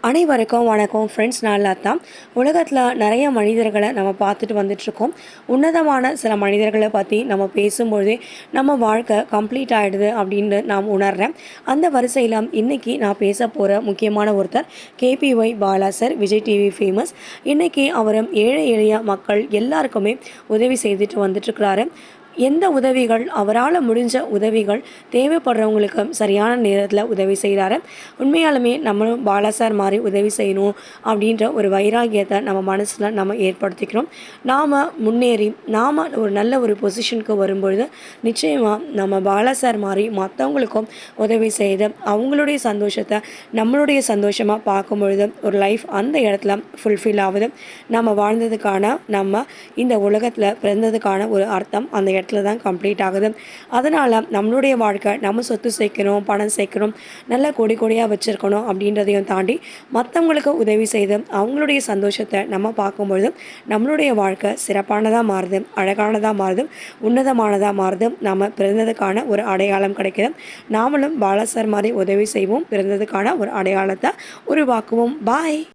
அனைவருக்கும் வணக்கம் ஃப்ரெண்ட்ஸ். நல்லா தான் உலகத்தில் நிறைய மனிதர்களை நம்ம பார்த்துட்டு வந்துட்ருக்கோம். உன்னதமான சில மனிதர்களை பற்றி நம்ம பேசும்பொழுதே நம்ம வாழ்க்கை கம்ப்ளீட் ஆகிடுது அப்படின்னு நான் உணர்கிறேன். அந்த வரிசையில் இன்றைக்கி நான் பேச போகிற முக்கியமான ஒருத்தர் KPY Bala sir, Vijay TV famous. இன்றைக்கி அவர் ஏழை எளிய மக்கள் எல்லாருக்குமே உதவி செய்துட்டு வந்துட்டுருக்கிறாரு. எந்த உதவிகள் அவரால் முடிஞ்ச உதவிகள் தேவைப்படுறவங்களுக்கு சரியான நேரத்தில் உதவி செய்கிறாரு. உண்மையாலுமே நம்மளும் பாலா சார் மாதிரி உதவி செய்யணும் அப்படின்ற ஒரு வைராகியத்தை நம்ம மனசில் நம்ம ஏற்படுத்திக்கிறோம். நாம் முன்னேறி நாம் ஒரு நல்ல ஒரு பொசிஷனுக்கு வரும்பொழுது நிச்சயமாக நம்ம பாலா சார் மாதிரி மற்றவங்களுக்கும் உதவி செய்து அவங்களுடைய சந்தோஷத்தை நம்மளுடைய சந்தோஷமாக பார்க்கும் பொழுது ஒரு லைஃப் அந்த இடத்துல ஃபுல்ஃபில் ஆகுது. நம்ம வாழ்ந்ததுக்கான நம்ம இந்த உலகத்தில் பிறந்ததுக்கான ஒரு அர்த்தம் அந்த இடத்துல தான் கம்ப்ளீட் ஆகுது. அதனால் நம்மளுடைய வாழ்க்கை நம்ம சொத்து சேர்க்கணும், பணம் சேர்க்கணும், நல்ல கொடி கொடியாக வச்சுருக்கணும் அப்படின்றதையும் தாண்டி மற்றவங்களுக்கு உதவி செய்து அவங்களுடைய சந்தோஷத்தை நம்ம பார்க்கும்பொழுது நம்மளுடைய வாழ்க்கை சிறப்பானதாக மாறுது, அழகானதாக மாறுது, உன்னதமானதாக மாறுது. நம்ம பிறந்ததுக்கான ஒரு அடையாளம் கிடைக்குது. நாமளும் பாலா சார் மாதிரி உதவி செய்வோம், பிறந்ததுக்கான ஒரு அடையாளத்தை உருவாக்குவோம். பாய்.